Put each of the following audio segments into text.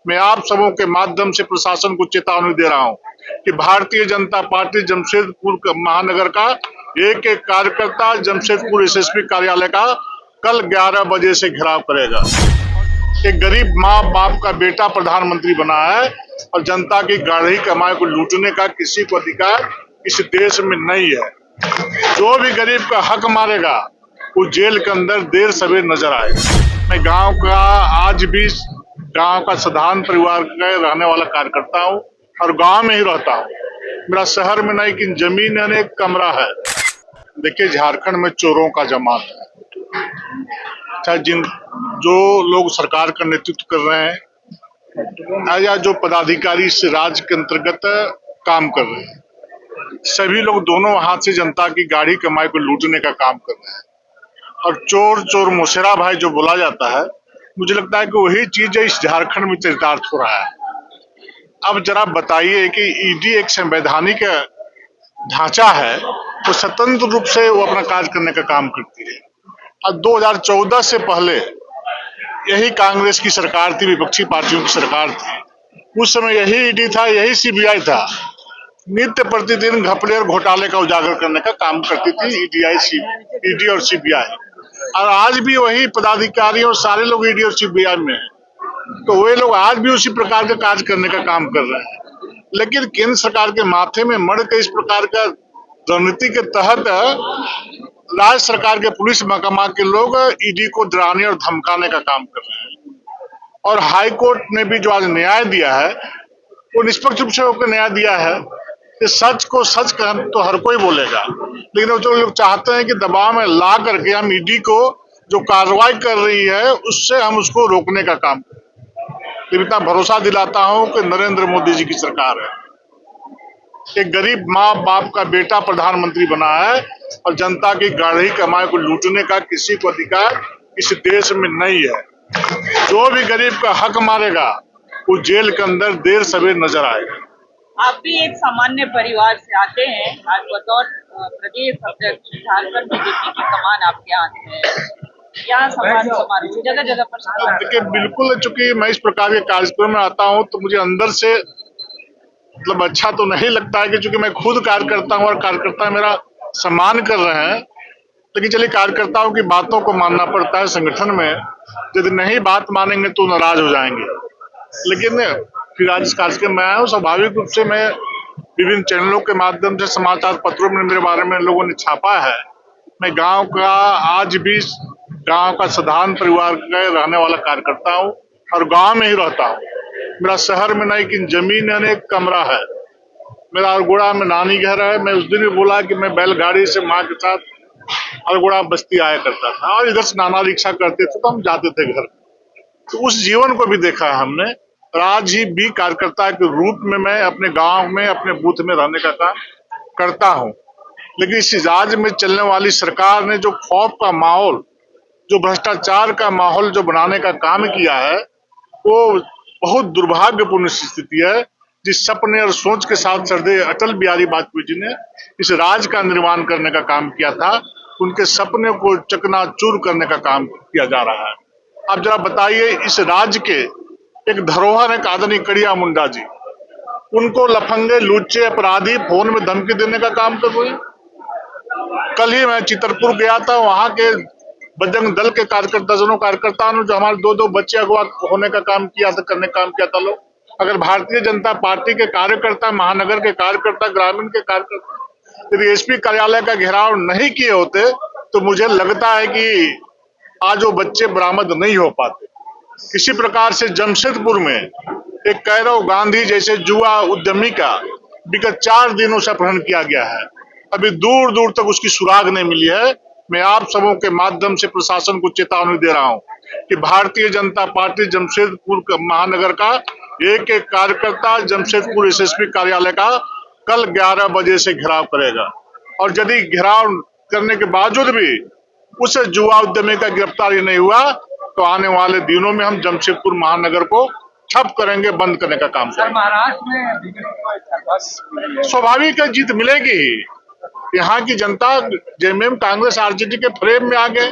मैं आप सबों के माध्यम से प्रशासन को चेतावनी दे रहा हूं कि भारतीय जनता पार्टी जमशेदपुर महानगर का एक एक कार्यकर्ता जमशेदपुर एसएसपी कार्यालय का कल 11 बजे से घेराव करेगा। एक गरीब माँ बाप का बेटा प्रधानमंत्री बना है और जनता की गाढ़ी कमाई को लूटने का किसी को अधिकार इस देश में नहीं है। जो भी गरीब का हक मारेगा वो जेल के अंदर देर सवेर नजर आएगा। मैं गांव का आज भी गांव का साधारण परिवार का रहने वाला कार्यकर्ता हूं और गांव में ही रहता हूं। मेरा शहर में नहीं कि जमीन यानी एक कमरा है। देखिए, झारखंड में चोरों का जमात है। चाहे जो लोग सरकार का नेतृत्व कर रहे हैं या जो पदाधिकारी इस राज्य के अंतर्गत काम कर रहे हैं, सभी लोग दोनों हाथ से जनता की गाढ़ी कमाई को लूटने का काम कर रहे हैं। और चोर चोर मुशेरा भाई जो बोला जाता है, मुझे लगता है कि वही चीज इस झारखंड में चरितार्थ हो रहा है। अब जरा बताइए कि ईडी एक संवैधानिक ढांचा है, वो स्वतंत्र रूप से वो अपना कार्य करने का काम करती है। अब 2014 से पहले यही कांग्रेस की सरकार थी, विपक्षी पार्टियों की सरकार थी। उस समय यही ईडी था, यही सीबीआई था। नित्य प्रतिदिन घपले और घोटाले का उजागर करने का काम करती थी ईडी और सीबीआई। और आज भी वही पदाधिकारी और सारे लोग ईडी और सीबीआई में हैं, तो वे लोग आज भी उसी प्रकार का कार्य करने का काम कर रहे हैं। लेकिन केंद्र सरकार के माथे में मढ़ के इस प्रकार का रणनीति के तहत राज्य सरकार के पुलिस महकमा के लोग ईडी को डराने और धमकाने का काम कर रहे हैं। और हाई कोर्ट ने भी जो आज न्याय दिया है, वो निष्पक्ष रूप से होकर न्याय दिया है कि सच को सच कर तो हर कोई बोलेगा, लेकिन जो लोग चाहते हैं कि दबाव में ला करके हम ईडी को जो कार्रवाई कर रही है उससे हम उसको रोकने का काम करें। इतना भरोसा दिलाता हूं कि नरेंद्र मोदी जी की सरकार है। एक गरीब माँ बाप का बेटा प्रधानमंत्री बना है और जनता की गाढ़ी कमाई को लूटने का किसी को अधिकार इस देश में नहीं है। जो भी गरीब का हक मारेगा वो जेल के अंदर देर सवेर नजर आएगा। आप भी एक सामान्य परिवार से आते हैं, आज बतौर प्रदेश अध्यक्ष झारखंड बीजेपी की कमान आपके हाथ में है। यहाँ सम्मान समारोह जगह जगह पर देखिए, बिल्कुल, चूंकि मैं इस प्रकार के कार्यक्रम में आता हूँ तो मुझे अंदर से मतलब अच्छा तो नहीं लगता है कि चूंकि मैं खुद कार्यकर्ता हूँ और कार्यकर्ता मेरा सम्मान कर रहे हैं। लेकिन चलिए, कार्यकर्ताओं की बातों को मानना पड़ता है। संगठन में यदि नहीं बात मानेंगे तो नाराज हो जाएंगे। लेकिन फिर आज इस कार्यक्रम में आया हूँ, स्वाभाविक रूप से मैं विभिन्न चैनलों के माध्यम से, समाचार पत्रों में मेरे बारे में लोगों ने छापा है। मैं गांव का आज भी गांव का साधारण परिवार का रहने वाला कार्यकर्ता हूँ और गांव में ही रहता हूँ। मेरा शहर में नहीं कि जमीन यानी एक कमरा है। मेरा अरगोड़ा में नानी घर है। मैं उस दिन भी बोला कि मैं बैलगाड़ी से माँ के साथ अरगोड़ा बस्ती आया करता था और इधर से नाना रिक्शा करते थे तो हम जाते थे घर। तो उस जीवन को भी देखा है हमने। आज ही भी कार्यकर्ता के रूप में मैं अपने गांव में, अपने बूथ में रहने का काम करता हूं। लेकिन इस राज्य में चलने वाली सरकार ने जो खौफ का माहौल, जो भ्रष्टाचार का माहौल जो बनाने का काम किया है, वो बहुत दुर्भाग्यपूर्ण स्थिति है। जिस सपने और सोच के साथ श्रद्धेय अटल बिहारी वाजपेयी जी ने इस राज्य का निर्माण करने का काम किया था, उनके सपने को चकनाचूर करने का काम किया जा रहा है। आप जरा बताइए, इस राज्य के एक धरोहर है आदरणीय कड़िया मुंडा जी, उनको लफंगे, लुच्चे, अपराधी फोन में धमकी देने का काम कर रहे हैं। कल ही मैं चितरपुर गया था, वहां के बजरंग दल के कार्यकर्ताओं ने जो हमारे दो बच्चे अगवा होने का काम किया था, करने का काम किया था लोग। अगर भारतीय जनता पार्टी के कार्यकर्ता, महानगर के कार्यकर्ता, ग्रामीण के कार्यकर्ता यदि एसपी कार्यालय का घेराव नहीं किए होते तो मुझे लगता है कि आज वो बच्चे बरामद नहीं हो पाते। इसी प्रकार से जमशेदपुर में एक कैरव गांधी जैसे युवा उद्यमी का विगत 4 दिनों से अपहरण किया गया है। अभी दूर दूर तक उसकी सुराग नहीं मिली है। मैं आप सबों के माध्यम से प्रशासन को चेतावनी दे रहा हूं कि भारतीय जनता पार्टी जमशेदपुर महानगर का एक एक कार्यकर्ता जमशेदपुर एसएसपी कार्यालय का कल 11 बजे से घेराव करेगा। और यदि घेराव करने के बावजूद भी उस युवा उद्यमी का गिरफ्तारी नहीं हुआ तो आने वाले दिनों में हम जमशेदपुर महानगर को ठप करेंगे, बंद करने का काम करेंगे। महाराष्ट्र में स्वाभाविक है, जीत मिलेगी ही। यहाँ की जनता जेएमएम, कांग्रेस, आरजेडी के फ्रेम में आ गए,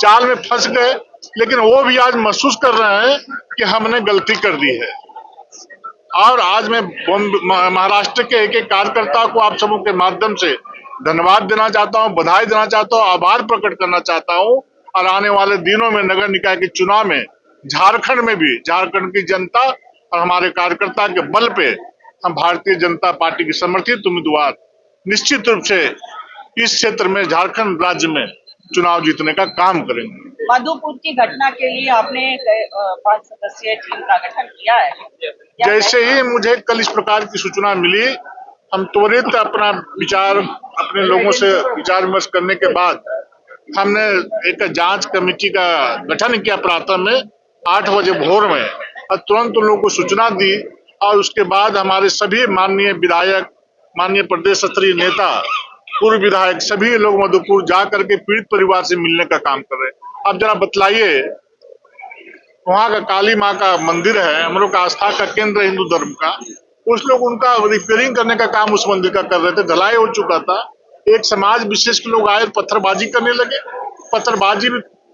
चाल में फंस गए। लेकिन वो भी आज महसूस कर रहे हैं कि हमने गलती कर दी है। और आज मैं महाराष्ट्र के एक एक कार्यकर्ता को आप सबों के माध्यम से धन्यवाद देना चाहता हूं, बधाई देना चाहता हूं, आभार प्रकट करना चाहता हूं। और आने वाले दिनों में नगर निकाय के चुनाव में झारखंड में भी झारखंड की जनता और हमारे कार्यकर्ता के बल पे हम भारतीय जनता पार्टी के समर्थित उम्मीदवार निश्चित रूप से इस क्षेत्र में झारखंड राज्य में चुनाव जीतने का काम करेंगे। मधुपुर की घटना के लिए आपने 5 सदस्यीय टीम का गठन किया है। जैसे ही मुझे कल इस प्रकार की सूचना मिली, हम त्वरित अपना विचार अपने लोगों से विचार विमर्श करने के बाद हमने एक जांच कमेटी का गठन किया प्रातः में 8 बजे भोर में, और तुरंत उन लोगों को सूचना दी। और उसके बाद हमारे सभी माननीय विधायक, माननीय प्रदेश स्तरीय नेता, पूर्व विधायक सभी लोग मधुपुर जा करके पीड़ित परिवार से मिलने का काम कर रहे हैं। अब जरा बतलाइए, वहाँ का काली माँ का मंदिर है, हम लोग का आस्था का केंद्र हिंदू धर्म का, कुछ लोग उनका रिपेयरिंग करने का काम उस मंदिर का कर रहे थे, ढलाई हो चुका था। एक समाज विशेष के लोग आए, पत्थरबाजी करने लगे। पत्थरबाजी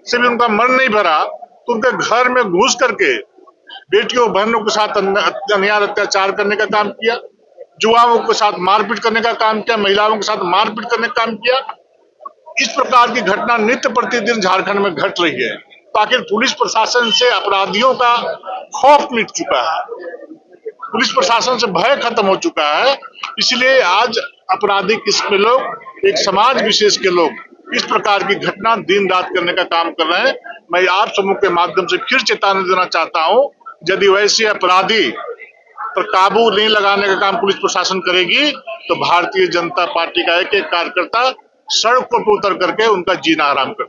से भी उनका मन नहीं भरा तो उनके घर में घुस करके बेटियों बहनों के साथ अन्याय अत्याचार करने का काम किया, युवाओं के साथ मारपीट करने का काम किया, महिलाओं के साथ मारपीट करने का काम किया। इस प्रकार की घटना नित्य प्रतिदिन झारखंड में घट रही है। तो आखिर पुलिस प्रशासन से अपराधियों का खौफ मिट चुका है, पुलिस प्रशासन से भय खत्म हो चुका है। इसलिए आज आपराधिक किस्म लोग, एक समाज विशेष के लोग इस प्रकार की घटना दिन रात करने का काम कर रहे हैं। मैं आप समूह के माध्यम से फिर चेतावनी देना चाहता हूं, यदि वैसे अपराधी पर काबू नहीं लगाने का काम पुलिस प्रशासन करेगी तो भारतीय जनता पार्टी का एक एक कार्यकर्ता सड़कों पर उतर करके उनका जीना हराम कर